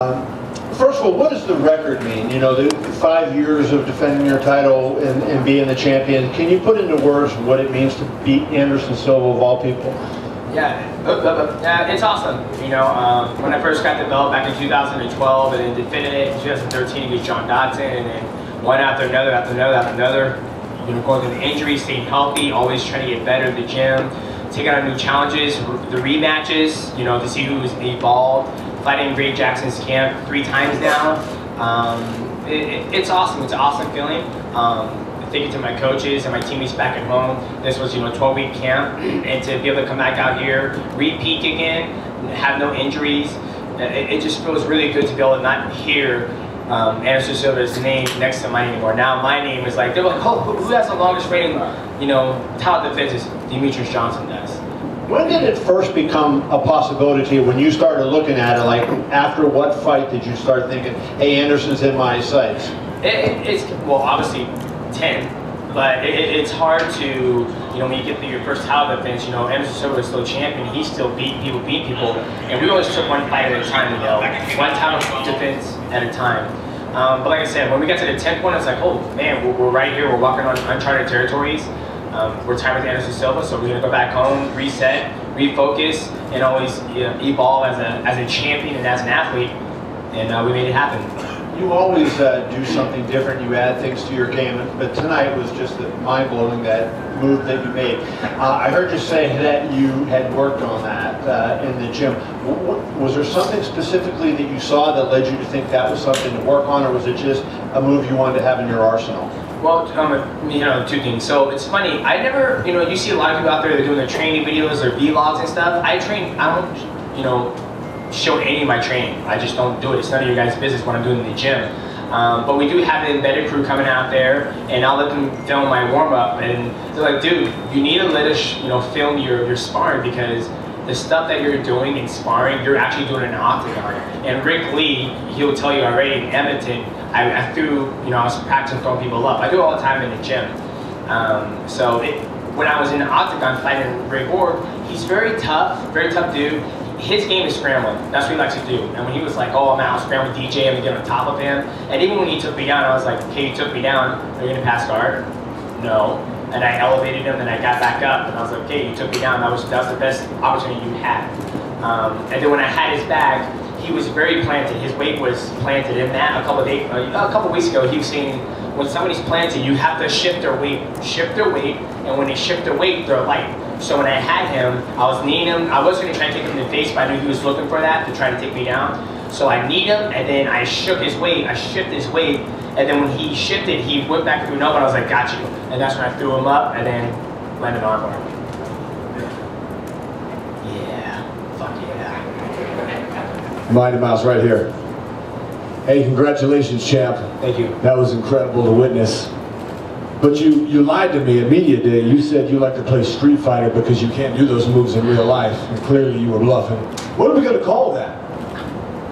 First of all, what does the record mean? You know, the 5 years of defending your title and being the champion. Can you put into words what it means to beat Anderson Silva of all people? Yeah, it's awesome. You know, when I first got the belt back in 2012 and then defended it in 2013 against John Dodson, and then one after another, after another, after another. You know, going through the injuries, staying healthy, always trying to get better at the gym, taking on new challenges, the rematches, you know, to see who's evolved. Fighting Ray Jackson's camp 3 times now. It's awesome. It's an awesome feeling. Thank you to my coaches and my teammates back at home. This was, you know, a 12-week camp, and to be able to come back out here, re-peak again, have no injuries. It just feels really good to be able to not hear Anderson Silva's name next to mine anymore. Now my name is like, they're like, oh, who has the longest reigning, you know, title defense? Demetrious Johnson does. When did it first become a possibility when you started looking at it? Like, after what fight did you start thinking, hey, Anderson's in my sights? It's, well, obviously 10, but it's hard to, you know, when you get through your first title defense, you know, Anderson Silva is still champion, he still beat people, and we always took one fight at a time, you know, one title defense at a time. But like I said, when we got to the 10th one, it's like, oh man, we're right here, we're walking on uncharted territories. We're tied with Anderson Silva, so we're gonna go back home, reset, refocus, and always, you know, evolve as a champion and as an athlete, and we made it happen. You always do something different. You add things to your game, but tonight was just mind-blowing, that move that you made. I heard you say that you had worked on that in the gym. Was there something specifically that you saw that led you to think that was something to work on, or was it just a move you wanted to have in your arsenal? Well, you know, 2 things. So it's funny, I never, you know, you see a lot of people out there that are doing their training videos or vlogs and stuff. I don't, you know, show any of my training. I just don't do it. It's none of your guys' business what I'm doing in the gym. But we do have an embedded crew coming out there, and I'll let them film my warm-up, and they're like, dude, you need to let us, you know, film your sparring, because the stuff that you're doing in sparring, you're actually doing in an octagon. And Rick Lee, he'll tell you already in Edmonton, I threw, you know, I was practicing throwing people up. I do it all the time in the gym. When I was in the octagon fighting Ray Borg, he's very tough dude. His game is scrambling. That's what he likes to do. And when he was like, oh, I'm out, scrambling DJ, I'm gonna get on top of him. And even when he took me down, I was like, okay, you took me down, are you gonna pass guard? No. And I elevated him, and I got back up, and I was like, okay, you took me down, that was the best opportunity you had. And then when I had his back, he was very planted. His weight was planted in that. A couple weeks ago, he was saying, when somebody's planted, you have to shift their weight, and when they shift their weight, they're light. So when I had him, I was kneeing him. I was going to try to take him in the face, but I knew he was looking for that to try to take me down. So I kneed him, and then I shook his weight. I shifted his weight, and then when he shifted, he went back through another one. I was like, got you. And that's when I threw him up, and then landed on armbar. Yeah, fuck yeah. Mighty Mouse right here. Hey, congratulations, champ. Thank you. That was incredible to witness. But you lied to me at media day. You said you like to play Street Fighter because you can't do those moves in real life, and clearly you were bluffing. What are we going to call that?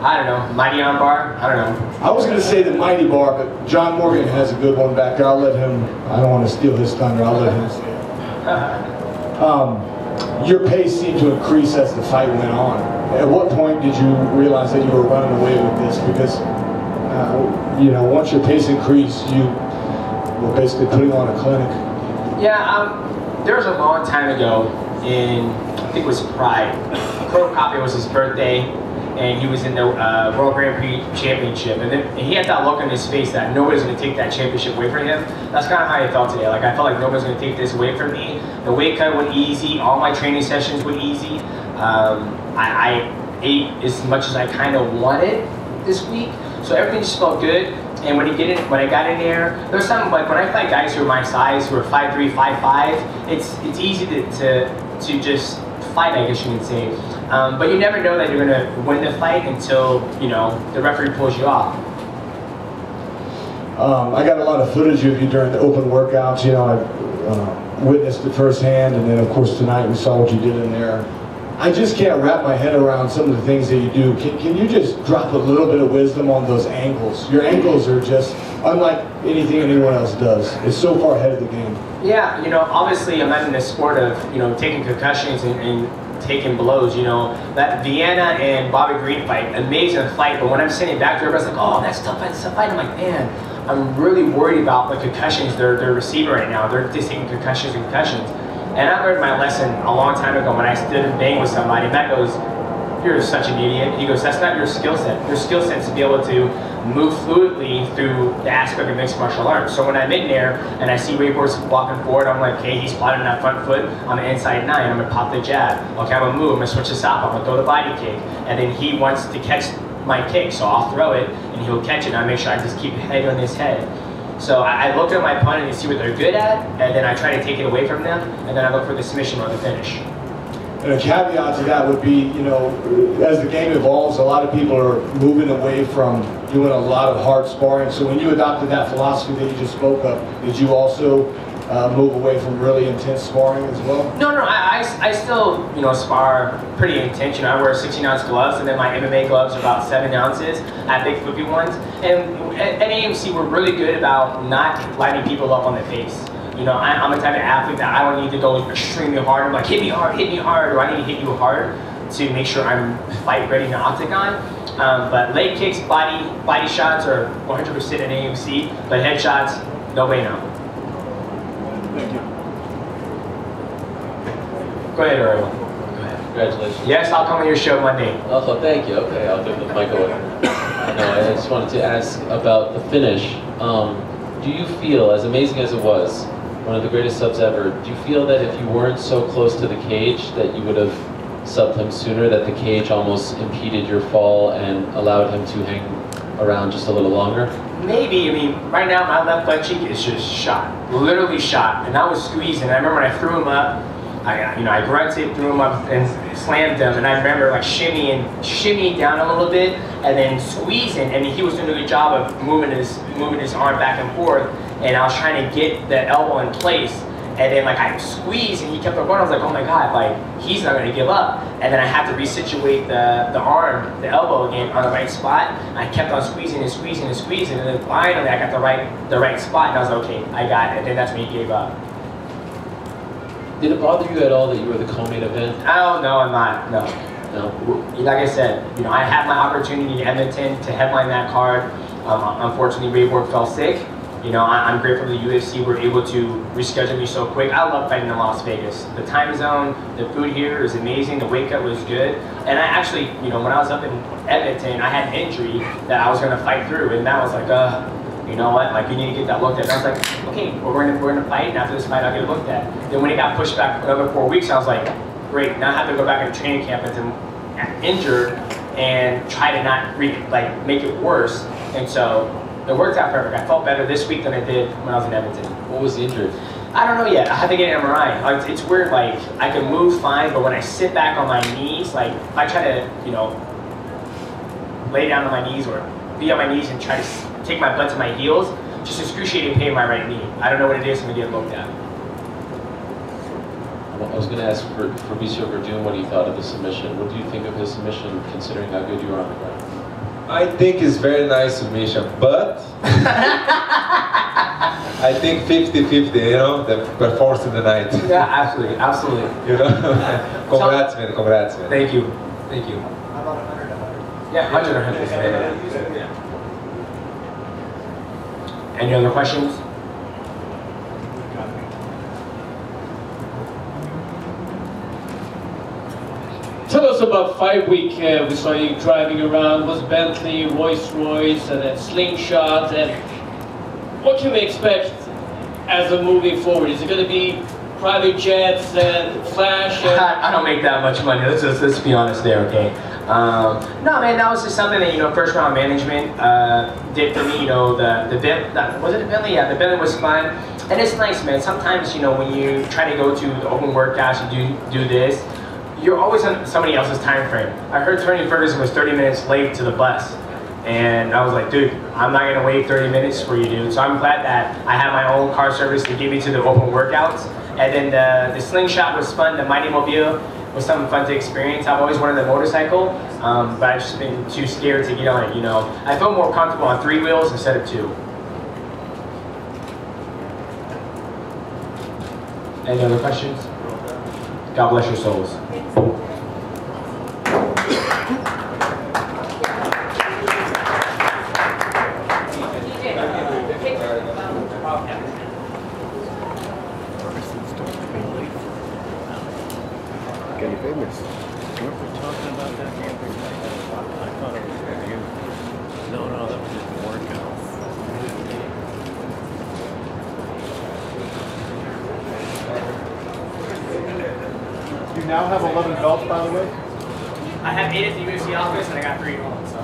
I don't know. Mighty armbar? I don't know. I was going to say the Mighty Bar, but John Morgan has a good one back there. I'll let him, I don't want to steal his thunder, I'll let him say it. Your pace seemed to increase as the fight went on. At what point did you realize that you were running away with this? Because, you know, once your pace increased, you were basically putting on a clinic. Yeah, there was a long time ago in, I think it was Pride. Pro Copy was his birthday, and he was in the World Grand Prix Championship, and he had that look on his face that nobody's going to take that championship away from him. That's kind of how I felt today. Like, I felt like nobody's going to take this away from me. The weight cut went easy. All my training sessions went easy. I ate as much as I kind of wanted this week, so everything just felt good. And when I got in there, there's something like when I fight guys who are my size, who are 5'3", 5'5", it's easy to just fight, I guess you can say. But you never know that you're gonna win the fight until, you know, the referee pulls you off. I got a lot of footage of you during the open workouts. You know, I witnessed it firsthand, and then of course tonight we saw what you did in there. I just can't wrap my head around some of the things that you do. Can you just drop a little bit of wisdom on those angles? Your angles are just unlike anything anyone else does. It's so far ahead of the game. Yeah, you know, obviously I'm not in the sport of, you know, taking concussions and taking blows. You know, that Vienna and Bobby Green fight, amazing fight. But when I'm sitting back there, everybody's like, "Oh, that's tough fight, that's tough fight." I'm like, man, I'm really worried about the concussions they're receiving right now. They're just taking concussions and concussions. And I learned my lesson a long time ago when I stood and banged with somebody. Matt goes, "You're such an idiot." He goes, "That's not your skill set. Your skill set is to be able to move fluidly through the aspect of mixed martial arts." So when I'm in there and I see Ray Borg walking forward, I'm like, "Okay, he's plotting that front foot. I'm an inside 9. I'm gonna pop the jab. Okay, I'm gonna move. I'm gonna switch the stop. I'm gonna throw the body kick." And then he wants to catch my kick, so I'll throw it and he'll catch it. And I make sure I just keep head on his head. So I look at my opponent and see what they're good at, and then I try to take it away from them, and then I look for the submission or the finish. And a caveat to that would be, you know, as the game evolves, a lot of people are moving away from doing a lot of hard sparring. So when you adopted that philosophy that you just spoke of, did you also move away from really intense sparring as well? No, I still, you know, spar pretty intense. You know, I wear 16-ounce gloves, and then my MMA gloves are about 7 ounces. I have big flippy ones. And at AMC, we're really good about not lighting people up on the face. You know, I'm the type of athlete that I don't need to go extremely hard. I'm like, hit me hard, or I need to hit you hard to make sure I'm fight ready in the octagon. But leg kicks, body shots are 100% at AMC, but headshots, no way now. Thank you. Go ahead, Ariel. Congratulations. Yes, I'll come on your show Monday. Oh, thank you. Okay, I'll give the mic away. No, I just wanted to ask about the finish. Do you feel, as amazing as it was, one of the greatest subs ever, do you feel that if you weren't so close to the cage that you would have subbed him sooner, that the cage almost impeded your fall and allowed him to hang around just a little longer? Maybe. I mean, right now my left butt cheek is just shot, literally shot, and I was squeezing. I remember when I threw him up, I grunted, threw him up, and slammed him. And I remember like shimmying down a little bit, and then squeezing. And he was doing a good job of moving his arm back and forth. And I was trying to get the elbow in place. And then like I squeezed, and he kept on going. I was like, oh my god, like he's not gonna give up. And then I had to resituate the arm, the elbow again on the right spot. I kept on squeezing and squeezing and squeezing, and then finally I got the right spot, and I was like, okay, I got it. And then that's when he gave up. Did it bother you at all that you were the co-main event? Oh no, I'm not. No. No. Like I said, you know, I had my opportunity in Edmonton to headline that card. Unfortunately, Ray Borg fell sick. You know, I'm grateful the UFC were able to reschedule me so quick. I love fighting in Las Vegas. The time zone, the food here is amazing. The wake up was good. And I actually, you know, when I was up in Edmonton, I had an injury that I was going to fight through. And Matt was like, you know what, like you need to get that looked at. And I was like, okay, well, we're gonna fight, and after this fight, I'll get it looked at. Then when it got pushed back another 4 weeks, I was like, great, now I have to go back into training camp and injured and try to not make it worse. And so it worked out perfect. I felt better this week than I did when I was in Edmonton. What was the injury? I don't know yet. I have to get an MRI. Like, it's weird, like I can move fine, but when I sit back on my knees, like if I try to, you know, lay down on my knees or be on my knees and try to take my butt to my heels, just excruciating pain in my right knee. I don't know what it is, I'm gonna get looked at. I was going to ask for Fabricio Verdun what he thought of the submission. What do you think of his submission, considering how good you are on the ground? I think it's very nice submission, but I think 50-50, you know, the performance in the night. Yeah, absolutely, absolutely. You know, congrats, man, congrats, man. Thank you, thank you. How about 100? Yeah, 100. Yeah. Any other questions? Tell us about Fight Week. We saw you driving around. Was Bentley, Rolls-Royce, and then Slingshot. And what can we expect as of moving forward? Is it going to be private jets and flash? And I don't make that much money. Let's be honest there, okay? No, man, that was just something that, you know, first round management did for me. You know, was it the Bentley? Yeah, the Bentley was fun. And it's nice, man. Sometimes, you know, when you try to go to the open workouts and do this, you're always on somebody else's time frame. I heard Tony Ferguson was 30 minutes late to the bus. And I was like, dude, I'm not gonna wait 30 minutes for you, dude. So I'm glad that I have my own car service to get me to the open workouts. And then the Slingshot was fun, the Mighty Mobile was something fun to experience. I've always wanted a motorcycle, but I've just been too scared to get on it, you know. I feel more comfortable on 3 wheels instead of 2. Any other questions? God bless your souls. Getting famous. Weren't we talking about that the other day? I thought it was with you. No, that was just the workout. You now have 11 belts, by the way? I have 8 at the UFC office and I got 3 at home, so.